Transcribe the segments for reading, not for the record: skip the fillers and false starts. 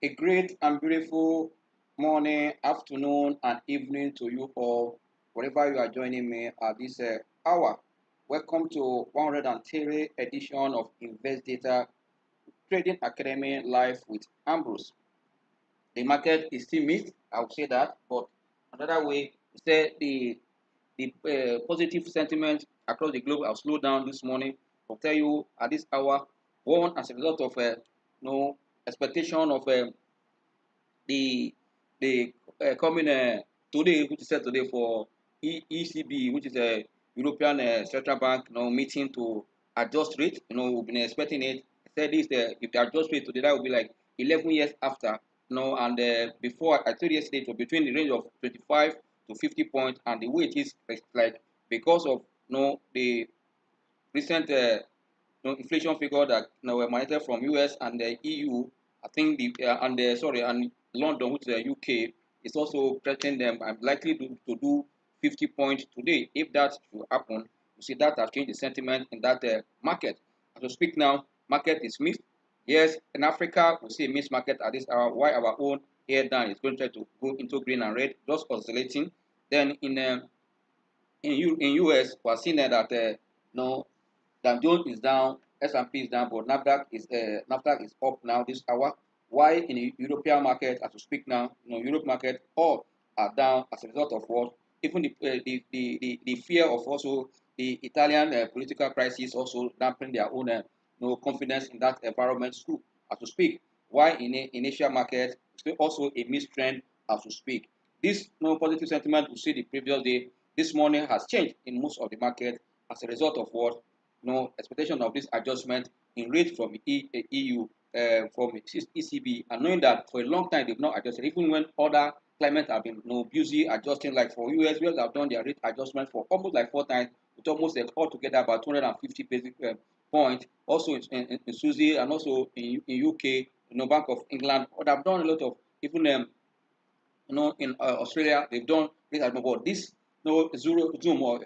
A great and beautiful morning, afternoon, and evening to you all, wherever you are joining me at this hour. Welcome to 103 edition of Investdata Trading Academy Live with Ambrose. The market is still mixed, I would say that, but another way, say the positive sentiment across the globe have slowed down this morning. I'll tell you at this hour, one as a result of no expectation of the coming today, which is set today for ECB, which is a European Central Bank, meeting to adjust rate. We've been expecting it. Said this, if they adjust rate today, that will be like 11 years after. And before I told you yesterday, it was between the range of 25 to 50 points, and the way it is like because of the recent inflation figure that were monitored from US and the EU. I think and London, which is the UK, is also threatening them. I'm likely to do 50 points today. If that should happen, you see that has changed the sentiment in that market. As we speak now, market is mixed. Yes, in Africa, we see a mixed market at this hour. Why our own here down is going to try to go into green and red, just oscillating. Then in US, we're seeing that no Dow Jones is down, S&P is down, but Nasdaq is up now this hour. Why in the European market, as we speak now, Europe market all are down as a result of what? Even the fear of also the Italian political crisis also dampening their own confidence in that environment too, as we speak. Why in Asia market, still also a mixed trend as we speak. This positive sentiment we see the previous day, this morning has changed in most of the market as a result of what? Expectation of this adjustment in rate from EU, from ECB, and knowing that for a long time they've not adjusted, even when other climates have been busy adjusting, like for US, where they have done their rate adjustment for almost like 4 times, with almost altogether about 250 basic points. Also in Susie and also in UK, Bank of England, but they've done a lot of even in Australia, they've done rate adjustment. But this Zoom or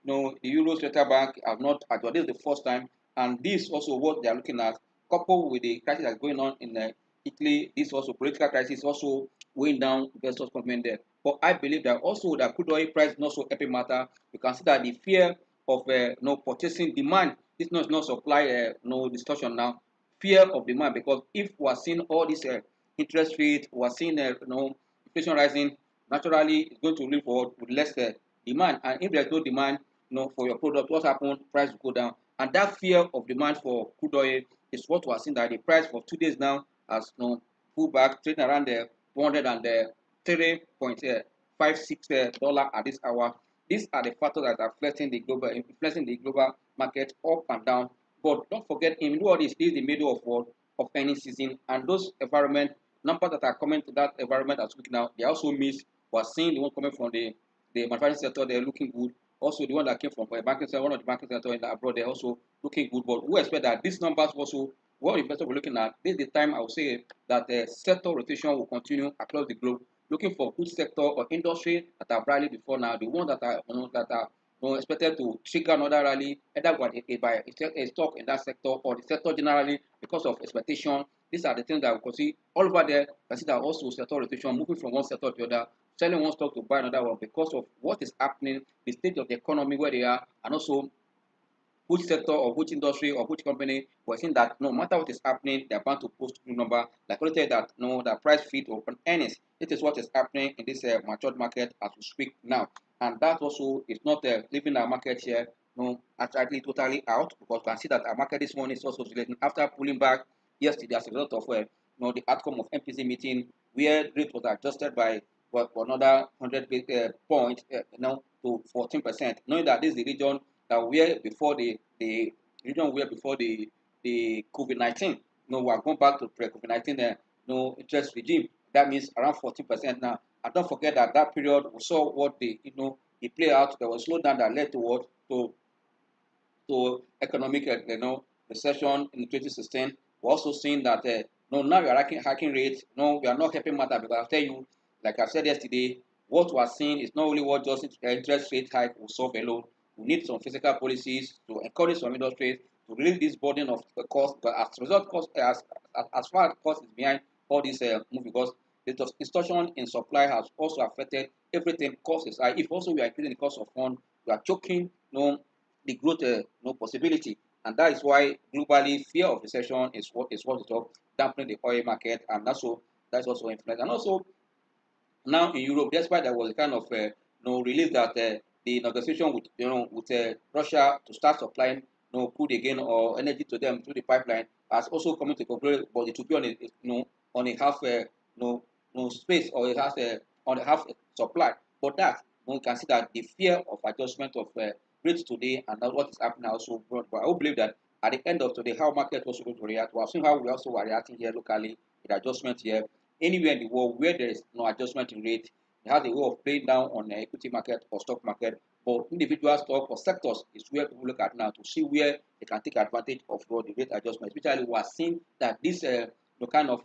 the Euro Central Bank have not adjusted. This is the first time, and this also what they are looking at, coupled with the crisis that's going on in Italy. This also political crisis also weighing down investors' confidence there. But I believe that also the crude oil price not so epic matter. You can see that the fear of no purchasing demand. This not supply no discussion now. Fear of demand, because if we are seeing all this interest rate, we are seeing inflation rising, naturally it's going to lead forward with less demand. And if there's no demand, for your product, what happens? Price will go down. And that fear of demand for crude oil is what we are seeing, that the price for 2 days now has pulled back, trading around the 103.56 dollar at this hour. These are the factors that are influencing the global market up and down. But don't forget, in all this is the middle of what? Of any season, and those environment numbers that are coming to that environment as we now, they also miss. We're seeing the one coming from the manufacturing sector, they're looking good. Also, the one that came from a banking sector, one of the banking sector in the abroad, they're also looking good. But we expect that these numbers also, what investors were looking at, this is the time I would say that the sector rotation will continue across the globe, looking for good sector or industry that are rallied before now, the ones that are expected to trigger another rally, either by a stock in that sector or the sector generally because of expectation. These are the things that we can see all over there. You can see that also sector rotation, moving from one sector to the other, selling one stock to buy another one because of what is happening, the state of the economy where they are, and also which sector or which industry or which company. We're seeing that no matter what is happening, they're bound to post good number. Like I tell you that the price fit open earnings. It is what is happening in this matured market as we speak now, and that also is not leaving our market share actually totally out, because you can see that our market this morning is also oscillating after pulling back yesterday as a result of the outcome of MPC meeting, where rate was adjusted by for another 100 points to 14%. Knowing that this is the region that were before the region where before the COVID-19. We are going back to pre-COVID-19 interest regime. That means around 14% now. And don't forget that that period we saw what it play out. There was slowdown that led to what to economic recession in 2016. We're also seeing that no, now we are hacking rates. No, we are not helping matter, because I'll tell you, like I said yesterday, what we are seeing is not only what just interest rate hike will solve alone. We need some fiscal policies to encourage some industries to release this burden of the cost. But as a result, as far as cost is behind all this move, because the distortion in supply has also affected everything. Cost is high. If also we are increasing the cost of fund, we are choking the growth possibility, and that is why globally fear of recession is what is up, dampening the oil market, and that's also influence. And also now in Europe, despite there was a kind of release that the negotiation with Russia to start supplying crude again or energy to them through the pipeline has also come into conclusion, but it will be on on a half space, or it has on a half supply. But that we can see that the fear of adjustment of rates today and what is happening also brought. But I will believe that at the end of today, how market also going to react. We have seen how we also are reacting here locally with adjustment here. Anywhere in the world where there is no adjustment in rate, it has a way of playing down on the equity market or stock market. But individual stock or sectors is where people look at now to see where they can take advantage of the rate adjustment. Especially we are seeing that this kind of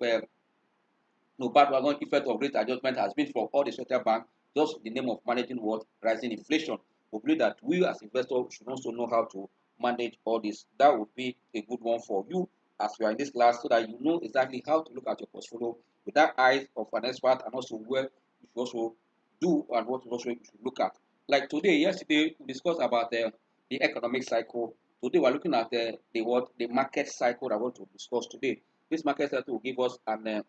bandwagon effect of rate adjustment has been for all the central banks, just in the name of managing what rising inflation. We believe that we as investors should also know how to manage all this. That would be a good one for you as you are in this class, so that you know exactly how to look at your portfolio with that eyes of an expert, and also where you should also do and what also you should look at. Like today, yesterday we discussed about the economic cycle. Today we're looking at the market cycle that I want to discuss today. This market cycle will give us an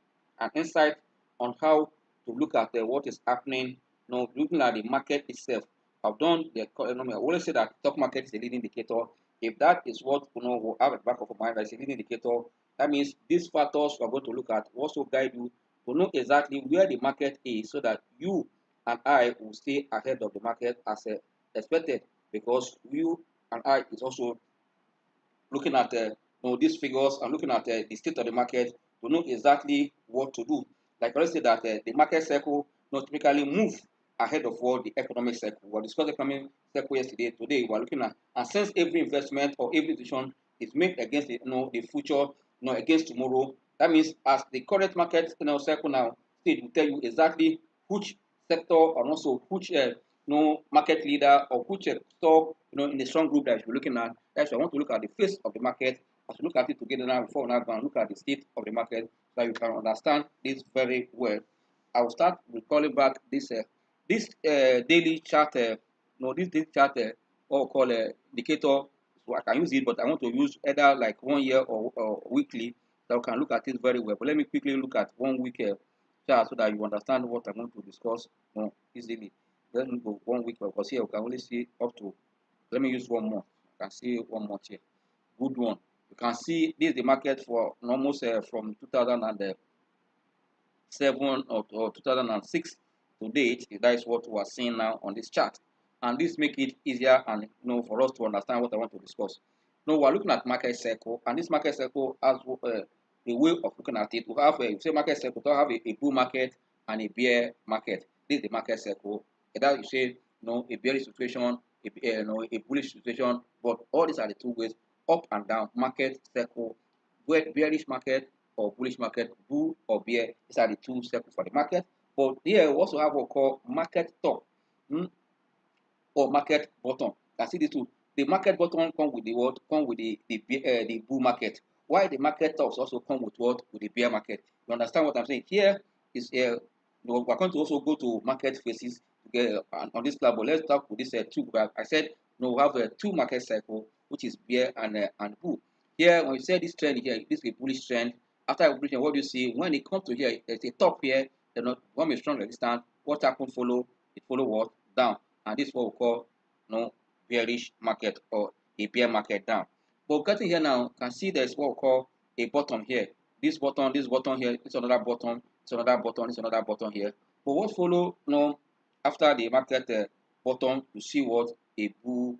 insight on how to look at what is happening. Looking at the market itself. I've done the economy. I always say that stock market is a leading indicator. If that is what we have at the back of our mind as a leading indicator, that means these factors we are going to look at will also guide you to know exactly where the market is, so that you and I will stay ahead of the market as expected, because you and I is also looking at these figures and looking at the state of the market to know exactly what to do. Like I say that the market cycle typically move ahead of what the economic cycle. We discussed the economic cycle yesterday. Today we are looking at, and since every investment or every decision is made against the future, against tomorrow. That means as the current market cycle now state will tell you exactly which sector and also which market leader or which stock in the strong group that you're looking at. That's why I want to look at the face of the market. As we look at it together now, before we now go and look at the state of the market, so that you can understand this very well. I will start with calling back this daily chart. This daily chart, what we call indicator. So I can use it, but I want to use either like 1 year or weekly, so we can look at it very well. But let me quickly look at 1 week chart so that you understand what I'm going to discuss easily. Let me go 1 week, because here we can only see up to. Let me use 1 month. You can see 1 month here. Good one. You can see this is the market for almost from 2007 or 2006 to date. That is what we are seeing now on this chart, and this make it easier and for us to understand what I want to discuss. Now we are looking at market cycle, and this market cycle has a way of looking at it. We have a say market cycle. We have a bull market and a bear market. This is the market cycle. Either you say a bearish situation, a bullish situation, but all these are the two ways up and down market cycle, where bearish market or bullish market, bull or bear. These are the two cycles for the market. But here we also have what we call market top or market bottom. You can see the two. The market bottom come with the what? Come with the bull market. Why the market tops also come with what? With the bear market. You understand what I'm saying? Here is we're going to also go to market faces together on this class. But let's talk with this two. I said we have two market cycle, which is bear and bull. Here, when you say this trend here, this is a bullish trend. After a bullish trend, what do you see? When it comes to here, there's a top here. One is strong resistance. What happened follow? It follow what? Down. And this is what we call bearish market or a bear market down. But getting here now, you can see there's what we call a bottom here. This bottom here, it's another bottom, it's another bottom, it's another bottom here. But what follow after the market bottom, you see what a bull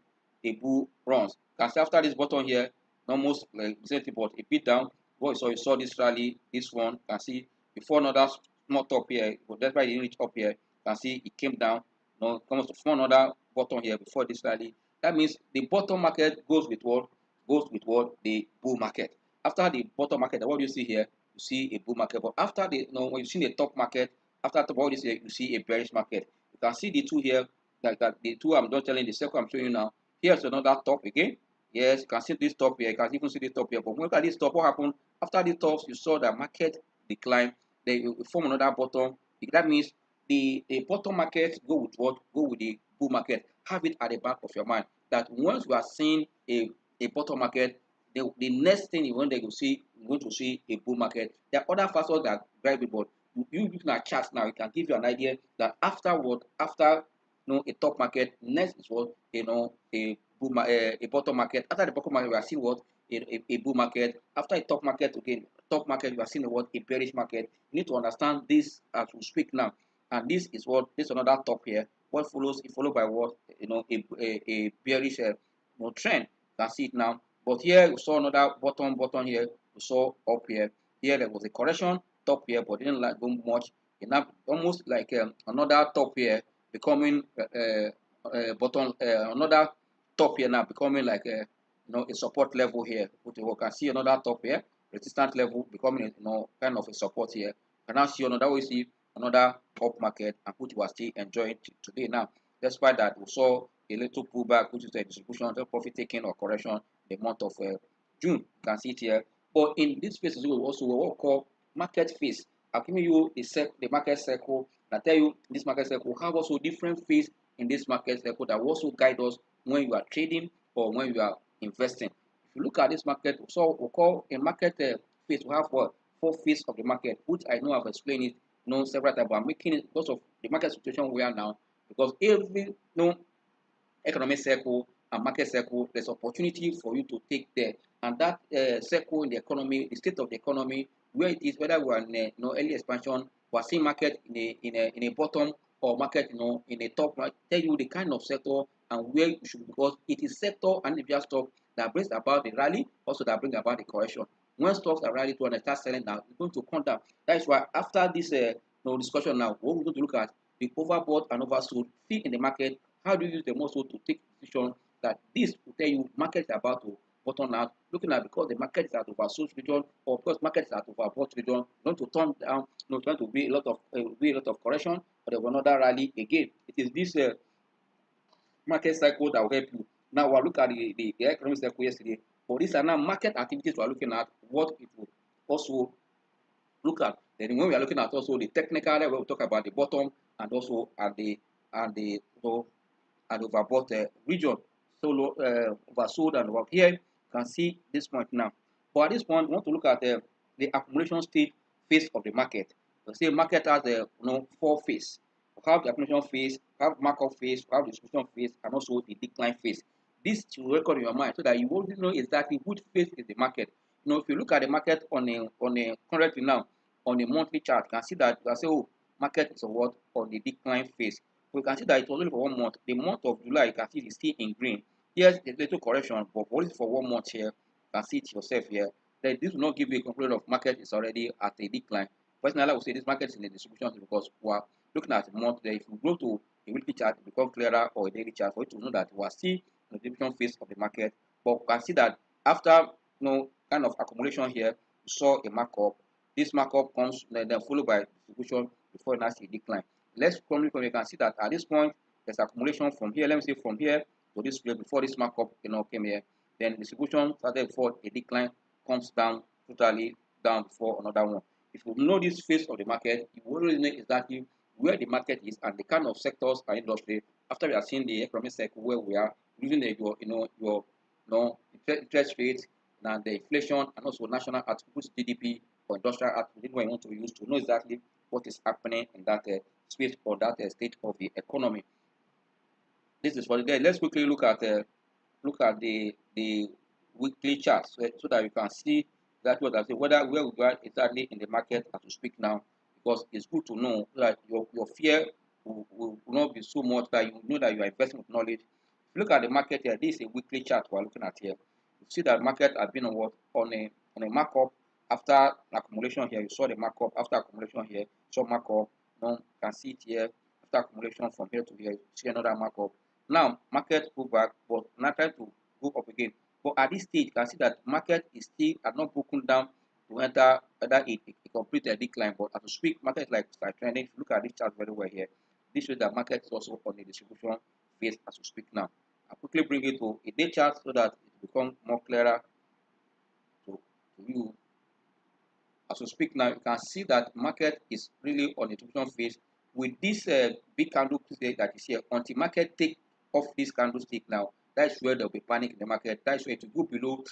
runs. You can see after this bottom here, almost like the same thing, but a bit down. What you saw this rally, this one, you can see before another small top here, but that's why it didn't reach up here. You can see it came down. Comes to form another bottom here before this rally. That means the bottom market goes with what? Goes with what? The bull market. After the bottom market, what do you see here? You see a bull market. But after when you see the top market, after the what is here, you see a bearish market. You can see the two here, like that. The two I'm not telling the second I'm showing you now. Here's another top again. Yes, you can see this top here. You can even see this top here. But look at this top. What happened? After the tops, you saw that market decline. Then you form another bottom. That means the bottom market go with what? Go with the bull market. Have it at the back of your mind that once you are seeing a bottom market, the next thing you want to see, you're going to see a bull market. There are other factors that drive it, but you looking at charts now, it can give you an idea that after a top market, next is what a bottom market. After the bottom market, we are seeing what a bull market. After a top market again, top market, you are seeing what a bearish market. You need to understand this as we speak now. And this is another top here. What follows? It followed by what a bearish trend. You can see it now. But here we saw another bottom here. We saw up here. Here there was a correction top here, but didn't like go much. Enough, almost like another top here becoming bottom. Another top here now becoming like a support level here. You can see another top here, resistance level becoming kind of a support here. You can now see another way see another up market, and which we are still enjoying today now. Despite that, we saw a little pullback, which is a distribution, profit taking or correction the month of June. You can see it here. But in this phase, we also what we call market phase. I've given you the market circle. I tell you this market circle have also different phase in this market circle that will also guide us when you are trading or when you are investing. If you look at this market, so we call a market phase. We have what 4 phases of the market, which I know I've explained it several times, but I'm making it because of the market situation we are now. Because every economic circle and market circle, there's opportunity for you to take there. And that circle in the economy, the state of the economy, where it is, whether we are in early expansion, we are seeing market in a bottom or market in a top, tell you the kind of sector and where you should, because it is sector and individual stock that brings about the rally, also that brings about the correction. When stocks are rallying to and start selling down, it's going to come down. That is why after this discussion now, what we're going to look at the overbought and oversold fit in the market. How do you use the muscle to take decision that this will tell you market is about to bottom out? Looking at because the market is at oversold region or because market is at overbought region, going to turn down, trying to be a lot of correction, or there will another rally again. It is this market cycle that will help you. Now we'll look at the economic cycle yesterday. For these are now market activities we are looking at, what it will also look at. Then when we are looking at also the technical level, we'll talk about the bottom and also at the overbought region. So oversold and over here, you can see this point now. But at this point, we want to look at the accumulation stage phase of the market. We say market has 4 phases. We have the accumulation phase, we have markup phase, we have the distribution phase, and also the decline phase. This to record in your mind so that you will know exactly which phase is the market. If you look at the market on a currently now on a monthly chart, you can see that you can say, oh, market is on the decline phase. We can see that it was only for 1 month. The month of July, you can see it's still in green. Here's a little correction, but only for 1 month here. You can see it yourself here. Then this will not give you a conclusion of market is already at a decline. Personally, I would say this market is in the distribution because we are looking at the month there. If you go to a weekly chart, it becomes clearer, or a daily chart for you to know that we are still in the distribution phase of the market. But you can see that after kind of accumulation here, you saw a markup. This markup comes then followed by distribution before it has a decline. Let's come, you can see that at this point there's accumulation from here. Let me say from here to this place before this markup came here. Then distribution started before a decline comes down totally down before another one. If you know this phase of the market, you will really know exactly where the market is and the kind of sectors and industry. After we have seen the economic cycle where we are using your interest rates and the inflation and also national output GDP or industrial output, what you want to use to know exactly what is happening in that space or that state of the economy. This is for the day. Let's quickly look at the weekly charts so that you can see exactly what I say, where we are exactly in the market as we speak now, because it's good to know that your fear will not be so much that you know that you are investing with knowledge. If you look at the market here, this is a weekly chart we're looking at here. You see that market has been on a markup after accumulation here. You saw the markup after accumulation here. You saw markup. You can see it here after accumulation from here to here. You see another markup. Now market go back, but not trying to go up again. But at this stage, you can see that market is still not broken down to enter either a complete decline. But as we speak, market is like start trending. If you look at this chart very well here, this shows that market is also on the distribution phase as we speak now. I'll quickly bring it to a day chart so that it becomes more clearer to you. as we speak now, you can see that market is really on a distribution phase with this big candlestick that is here. Until market take off this candlestick now, that is where there will be panic in the market. That is where it will go below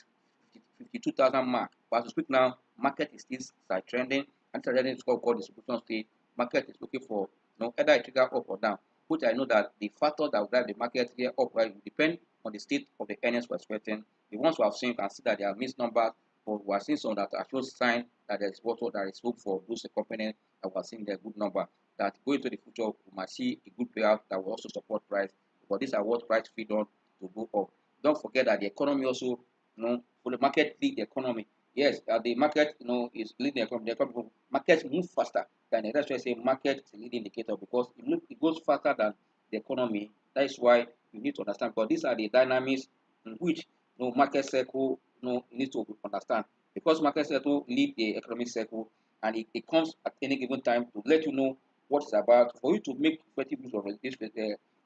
52,000 mark. But as we speak now, market is still side trending, and trending is called distribution state. Market is looking for either a trigger up or down, which I know that the factor that will drive the market here up right will depend on the state of the earnings we're expecting. The ones we have seen, you can see that they are missed numbers, but we are seeing some that are show sign that there is there is hope for those companies that we are seeing their good number. That going to the future, we might see a good payout that will also support price. But these are what price feed on to go up. Don't forget that the economy also, for the market lead the economy. Yes, the market, is leading the economy. The economy markets move faster than the rest. I say market is a leading indicator because it goes faster than the economy. That is why you need to understand. But these are the dynamics in which market cycle you need to understand because market cycle lead the economic cycle and it comes at any given time to let you know what it's about for you to make effective use of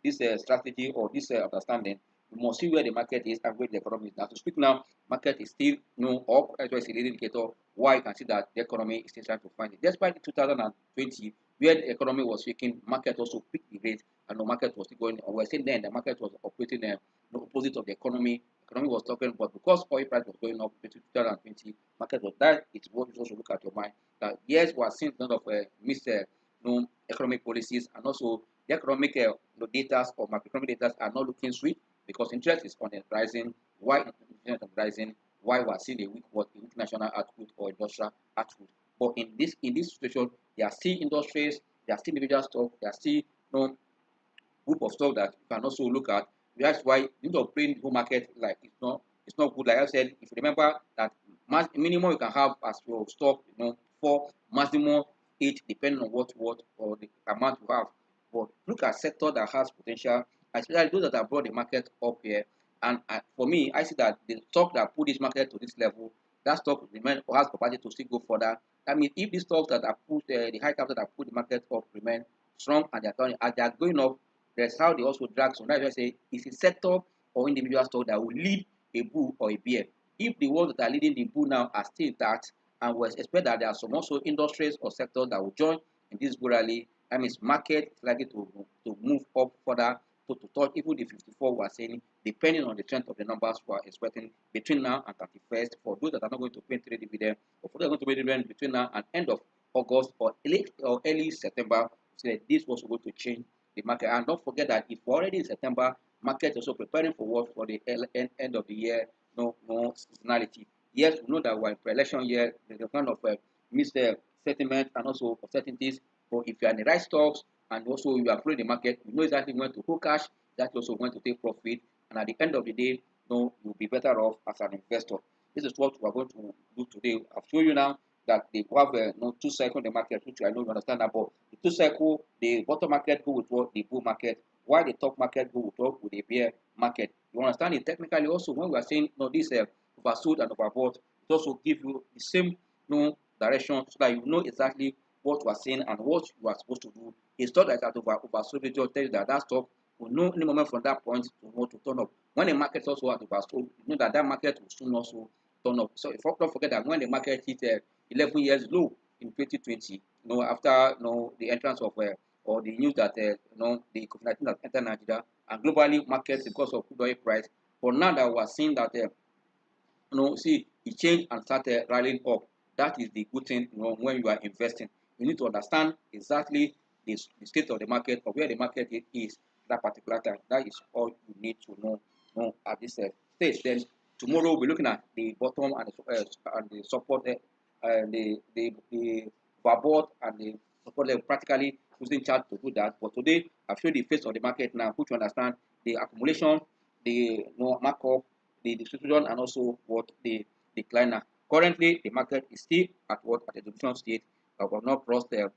this strategy or this understanding. You must see where the market is and where the economy is. Now, to speak now, market is still up. That's why it's a leading indicator. Why you can see that the economy is still trying to find it. Despite 2020, where the economy was shaking, market also picked the rate, and the market was still going. We're saying then the market was operating the opposite of the economy. Economy was talking, but because oil price was going up between 2020, market was that. It's what you also look at your mind. That yes, we are seeing a lot of missed economic policies, and also the economic data or macroeconomic data are not looking sweet because interest is on the rising. Why interest is rising? Why we are seeing a weak national output or industrial output? But in this situation, there are still industries, there are still individual stock, there are still group of stock that you can also look at. That's why you need to play the whole market like it's not good. Like I said, if you remember that minimum you can have as your stock, 4, maximum 8, depending on what or the amount you have. But look at sector that has potential, especially those that have brought the market up here. And for me, I see that the stock that put this market to this level, that stock remain or has capacity to still go further. I mean, if the stocks that are put the high capital that put the market up remain strong and they are going up, that's how they also drag. So that's why I say it's a sector or individual stock that will lead a bull or a bear. If the ones that are leading the bull now are still that, and we expect that there are some also industries or sectors that will join in this bull rally, that means market is likely to move up further to touch even the 54 we are saying, depending on the strength of the numbers we are expecting between now and 31st. For those that are not going to pay trade dividend, or for those that are going to pay dividend between now and end of August or early September, so this was going to change the market. And don't forget that if we're already in September, market is also preparing for what for the end of the year, no seasonality. Yes, we know that we're in pre-election year, there's a kind of missed sentiment and also uncertainties. But if you are in the right stocks and also you are following the market, you know exactly when to hold cash, that's also when to take profit. And at the end of the day, you'll be better off as an investor. This is what we are going to do today. I've shown you now that they have two cycles in the market, which I know you understand about. The two cycle, the bottom market go with what the bull market, while the top market go with what with the bear market. You understand it technically also when we are saying this oversold and overbought, it also give you the same direction so that you know exactly what you are saying and what you are supposed to do. A stock that is oversold, it just tell you that stock will know any moment from that point to want to turn up. When the market also has oversold, you know that market will soon also turn up. So don't forget that when the market hit 11 years low in 2020, after the entrance of or the news that the COVID-19 has entered Nigeria and globally markets because of crude oil price. But now that we are seeing that see it changed and started rallying up. That is the good thing when you are investing. You need to understand exactly the state of the market or where the market is that particular time. That is all you need to know at this stage. Then tomorrow we'll be looking at the bottom and the support the overbought and the support level, practically using chart to do that. But today I've shown the face of the market now, which you understand the accumulation, the markup, the distribution, and also what the decliner. Currently, the market is still at a distribution state, but will not cross to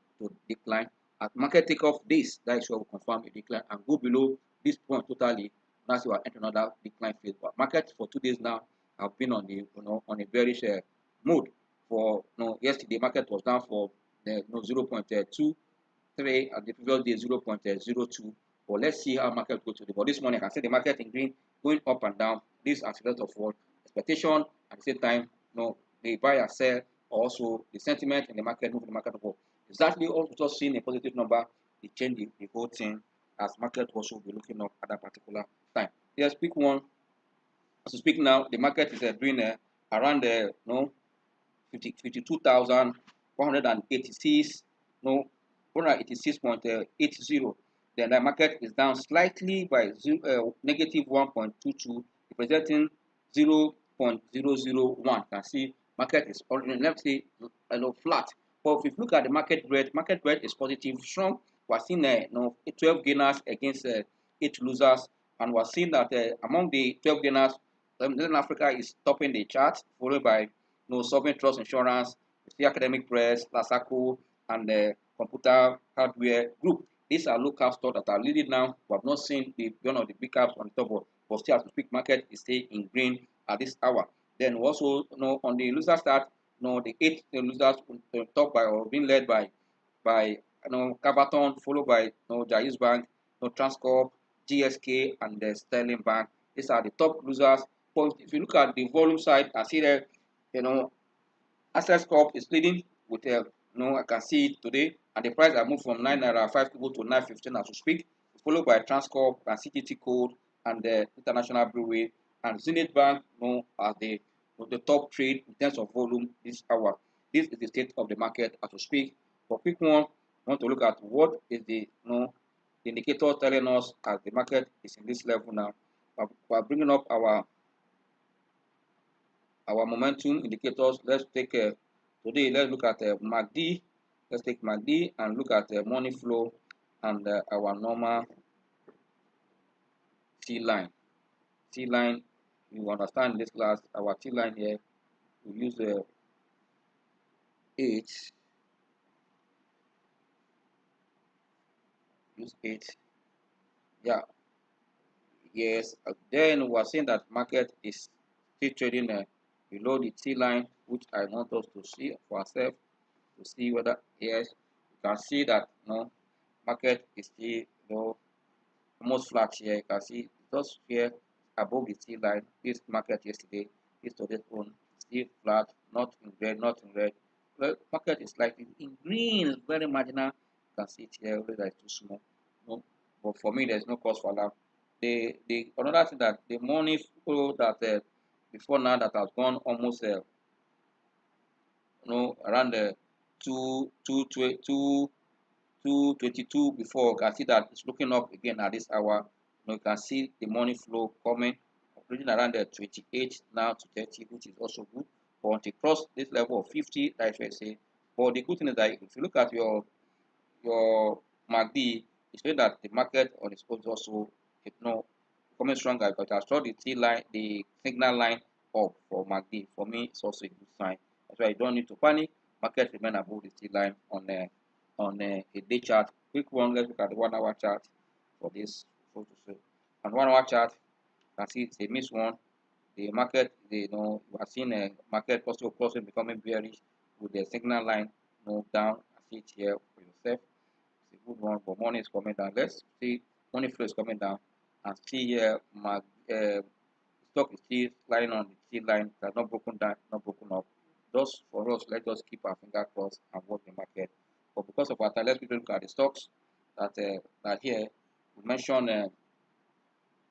decline. At market takeoff this, that is where we confirm a decline and go below this point totally. That's why we enter another decline phase. But market for 2 days now have been on the on a bearish mode. For yesterday, market was down for 0.23 and the previous day 0.02. But let's see how market goes today. But this morning, I can see the market in green going up and down. This as a result of what expectation at the same time, the buy and sell also the sentiment in the market, move the market upward. Exactly, also just seeing a positive number, it change the whole thing as market also be looking up at that particular time. Yes, pick one. As we speak now, the market is doing around the 52,186, no, 186.80. Then the market is down slightly by negative 1.22, representing 0.001. You can see market is already, let's say, flat. But if you look at the market breadth is positive, strong. We're seeing 12 gainers against 8 losers, and we're seeing that among the 12 gainers, Northern Africa is topping the chart, followed by Sovereign Trust Insurance, the Academic Press, Lasaco, and the Computer Hardware Group. These are local stocks that are leading now. We have not seen one of the big caps on the top, but still, as we speak, market is still in green at this hour. Then we also, on the loser start, the 8 losers top by or being led by Cavaton, followed by Jais Bank, Transcorp, GSK, and the Sterling Bank. These are the top losers. But if you look at the volume side, I see that you know Access Corp is leading with I can see it today, and the price have moved from 9 naira 5 to go to 9.15 as we speak, followed by Transcorp and CTT Code and the International Brewery and Zenith Bank, as the top trade in terms of volume this hour. This is the state of the market as we speak. For quick one, we want to look at what is the the indicator telling us as the market is in this level now. We are bringing up our momentum indicators. Let's take today. Let's look at MACD. Let's take MACD and look at money flow and our normal T line. T line. You understand this class. Our T line here. We use 8. Use 8. Yeah. Yes. Then we are saying that market is still trading below the T line, which I want us to see for ourselves to see whether yes, you can see that market is still almost flat here. You can see just here above the T line. This market yesterday, this today's own still flat, not in red, not in red. Well, market is slightly in green, very marginal. You can see it here, that is too small. But for me, there's no cause for alarm. The another thing that the money flow that before now that has gone almost around the 222 before. You can see that it's looking up again at this hour. You can see the money flow coming, operating around the 28 now to 30, which is also good. But once it cross this level of 50, that's what I say. But the good thing is that if you look at your MACD, it's showing that the market on its own is also coming stronger, but I saw the T line, the signal line up for MACD. For me, it's also a good sign. That's why you don't need to panic. Market remain above the T line on a day chart. Quick one, let's look at the 1 hour chart for this photo. On 1 hour chart, you can see it's a miss one. The market, we are seeing a market also closing becoming bearish with the signal line down. I see it here for yourself. It's a good one, but money is coming down. Let's see, money flow is coming down, and see here my stock is still lying on the T line. It has not broken down, not broken up. Just for us, let's just keep our finger crossed and watch the market. But because of our time, let's quickly look at the stocks that here we mentioned.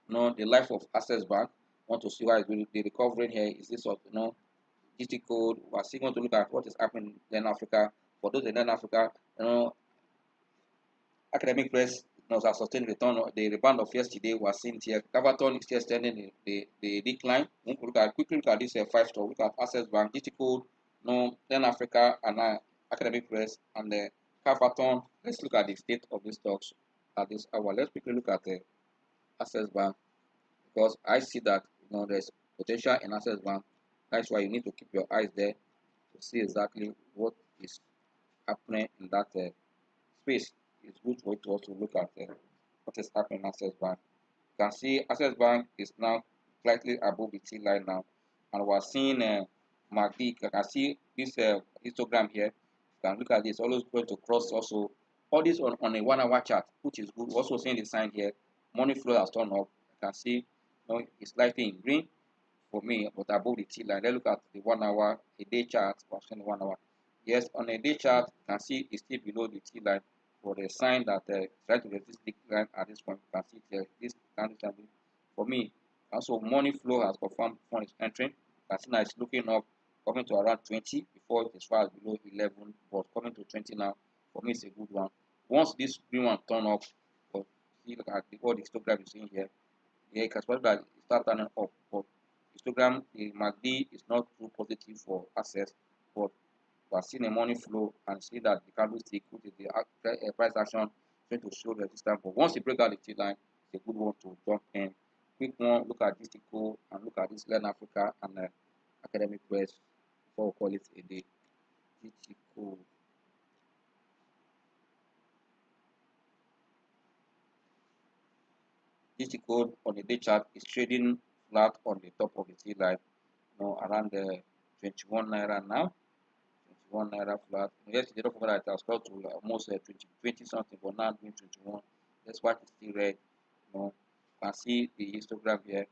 The life of Access Bank. Want to see why the recovering here is this GT code. We are still going to look at what is happening in Africa. For those in Africa, Academic Press has sustained return. The rebound of yesterday was seen here. Cavaton is still extending the decline. We quickly look at this 5 stock. Look at Access Bank, GT code, Africa, and Academic Press, and the Cavaton. Let's look at the state of the stocks at this hour. Let's quickly look at the Access Bank, because I see that there's potential in Access Bank. That's why you need to keep your eyes there to see exactly what is happening in that space. It's good for you to also look at what is happening in Access Bank. You can see Access Bank is now slightly above the T line now, and we're seeing MACD. You can see this histogram here. You can look at this, always going to cross also. All this on a 1 hour chart, which is good. We're also seeing the sign here. Money flow has turned up. You can see it's slightly in green for me, but above the T line. Let's look at the 1 hour, a day chart, or 1 hour. Yes, on a day chart, you can see it's still below the T line for the sign that try to resist the line at this point. You can see here, this candle for me. Also, money flow has confirmed fund is entering. You can see now it's looking up, coming to around 20 before it is far below 11, but coming to 20 now. For me, it's a good one. Once this green one turn up, but see look at all the histogram you see here. Yeah, you can expect that it start turning up, but histogram the MACD is not too positive for access, but we are seeing a money flow and see that the candlestick with the price action trying to show resistance. But once you break out the T line, it's a good one to jump in. Quick one, look at this tickle and look at this Learn Africa and Academic Press before we call it a day. Tickle. This tickle on the day chart is trading flat on the top of the T line, around the 21 naira now. 21 naira flat. Yesterday, don't forget that it has got to almost 20 something, but now doing 21. That's why it's still red. You can see the histogram here.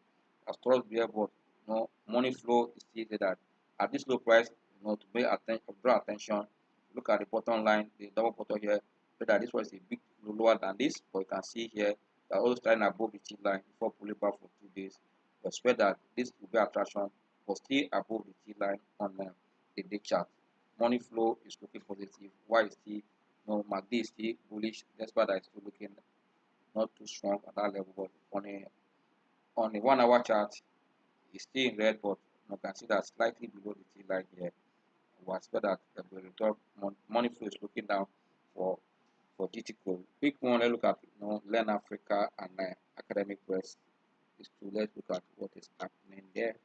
As crossed here, but money flow is still there. That at this low price, to pay attention, draw attention. Look at the bottom line, the double bottom here. So that this was a bit lower than this, but you can see here that also starting above the T line before pulling back for 2 days. We expect that this will be attraction, but still above the T line on the day chart. Money flow is looking positive. Why is still MACD is still bullish, despite that it's still looking not too strong at that level. But on a 1 hour chart, it's still in red, but you can see that slightly below the T line here. We expect that the return money flow is looking down for GTCO. Big one, let's look at Learn Africa and Academic Press. Is to let's look at what is happening there.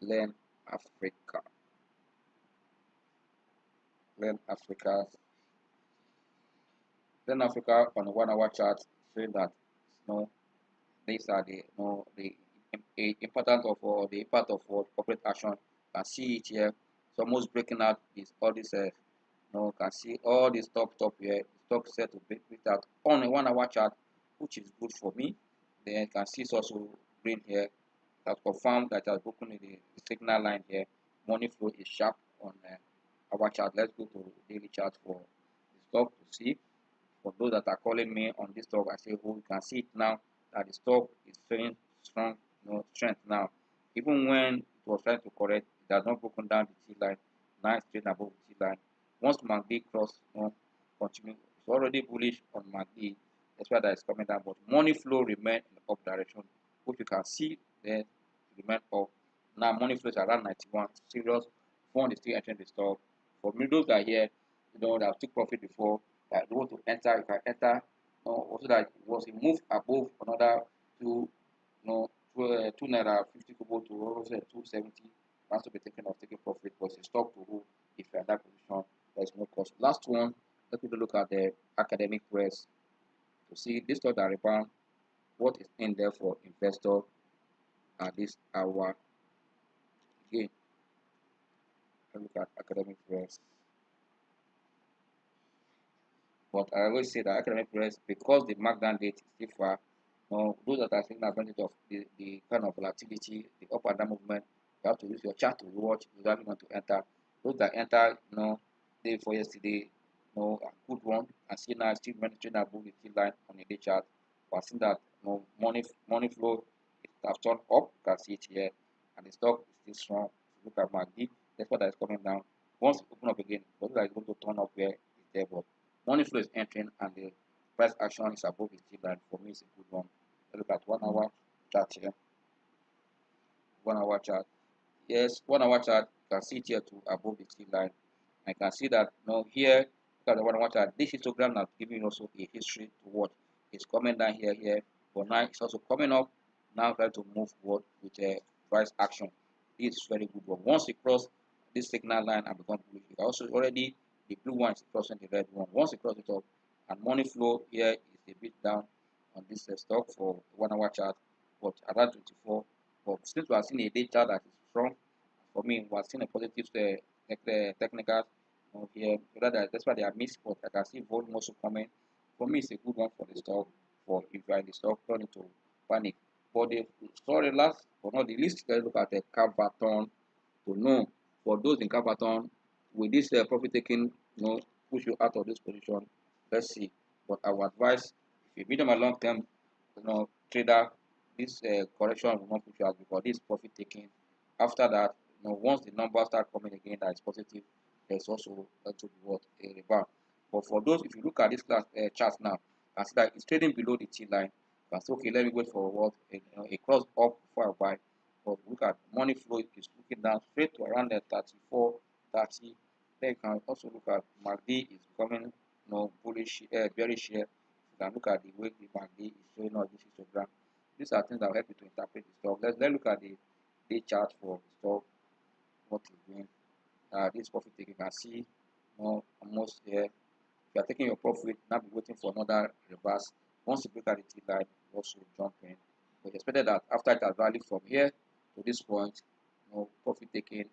Learn Africa. Learn Africa. Learn Africa on a 1 hour chart showing that these are the importance of the impact of corporate action. You can see it here. It's almost breaking out this all this you can see all this top here. Stock set to break it out on a 1 hour chart, which is good for me. Then you can see it's also green here. That confirmed that it has broken the signal line here. Money flow is sharp on our chart. Let's go to daily chart for the stock to see. For those that are calling me on this stock, I say, oh, you can see it now that the stock is showing strong strength now. Even when it was trying to correct, it has not broken down the T line. Now it's trading above the T line. Once MACD cross, continue. It's already bullish on MACD. That's why that is coming down. But money flow remain in the up direction, which you can see there remain up. Now money flow is around 91. Serious fund is still entering the stock. For me, those that are here, that took profit before, that you want to enter, you can enter. Also that it was a move above another two, 2 naira 50 kobo to almost 270. Once to be taking profit, but it's a stock to hold if you're in that position. There's no cost. Last one, let's take a look at the Academic Press to see this stock that rebound. What is in there for investor at this hour? Again, let's look at Academic Press. But I always say that Academic Press, because the markdown date is still far, those that are taking advantage of the kind of volatility, the up and down movement, you have to use your chart to watch. You don't want to enter. Those that enter, day before yesterday, a good one, and see now still monitoring above the T line on a day chart. But seeing that money flow it has turned up, you can see it here, and the stock is still strong. Look at MACD, that's what that is coming down. Once it open up again, but that is going to turn up where it's there, but money flow is entering and the price action is above the T line. For me, it's a good one. Look at 1 hour chart here. 1 hour chart. Yes, 1 hour chart. You can see it here to above the T line. I can see that here. Look at the 1 hour chart. This histogram now giving also a history to what is coming down here. But now it's also coming up. Now try to move forward with a price action. This is very good one. Once you cross this signal line and become blue, you also already the blue one is crossing the red one. Once you cross it up, and money flow here is a bit down on this stock for 1 hour chart, but around 24. But since we are seeing a day chart that is strong, for me, we are seeing a positive technical here. That's why they are missed, but I can see volume also coming. For me, it's a good one for the stock. For if you are in the stock, don't need to panic. For the sorry last but not the least, let's look at the cap pattern to know for those in cap pattern with this profit taking, push you out of this position. Let's see. But I would advise if you medium and long term, trader, this correction will not push you out because this profit taking. After that, once the numbers start coming again that is positive, there's also to be what a rebound. But for those, if you look at this class chart now, you can see that it's trading below the T line. You can say, okay, let me wait for what a cross up before I buy. But look at money flow is looking down straight to around the 34, 30. Then you can also look at MACD is becoming bullish, bearish here. You can look at the way the MACD is showing us this histogram. These are things that will help you to interpret the stock. Let's look at the day chart for the stock. What is doing? This profit taking, you can see almost here. If you are taking your profit, now be waiting for another reverse. Once you break out the T line, you also jump in. But expected that after it has rallied from here to this point, profit taking is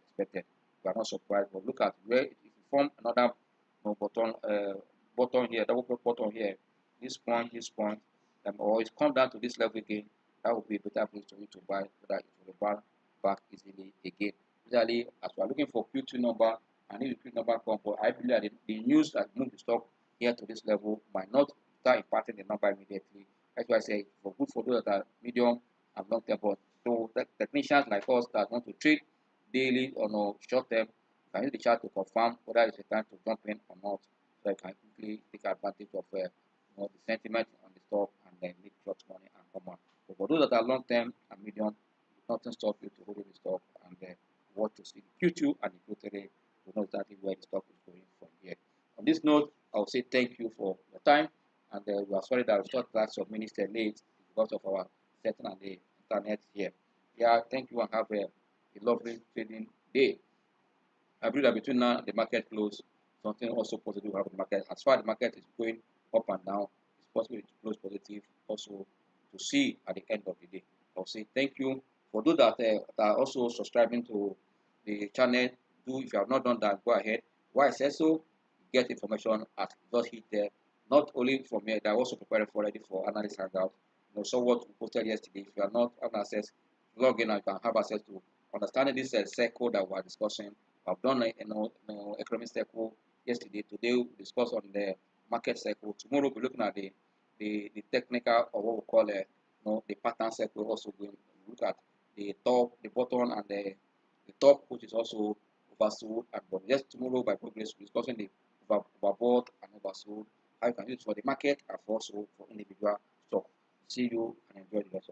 expected. You are not surprised, but look at where if you form another button here, double button here, this point, or it come down to this level again, that would be a better place for you to buy so that it will rebound back easily again. Usually, as we are looking for Q2 number, and if the Q number come, but I believe that the news that moved the stock here to this level might not start impacting the number immediately. That's why I say for good for those that are medium and long term, but so technicians like us that want to trade daily or no short term, can use the chart to confirm whether it's a time to jump in or not, so you can quickly take advantage of the sentiment on the stock and then make short money and come on. But for those that are long term and medium, nothing stops you to hold the stock and watch to see the Q2 and the Q3 to know exactly where the stock is going from here. On this note, I will say thank you for your time, and we are sorry that we start that some minutes late because of our setting on the internet here. Yeah, thank you and have a lovely trading day. I believe that between now and the market close, something also positive will happen in the market. As far as the market is going up and down, it's possible to close positive also to see at the end of the day. I'll say thank you. For those that are also subscribing to the channel, do if you have not done that, go ahead. Why I say so, get information at just hit there. Not only from here, they're also preparing for ready for analyst hangout. So what we posted yesterday, if you are not on access, log in and you can have access to understanding this circle that we are discussing. I've done economic cycle yesterday. Today we'll discuss on the market cycle. Tomorrow we'll be looking at the technical or what we call the pattern cycle. Also going to look at the top, the bottom, and the top, which is also oversold and bottom. Just tomorrow by progress we're discussing the overbought and oversold. How you can use it for the market and also for individual stock. See you and enjoy the rest.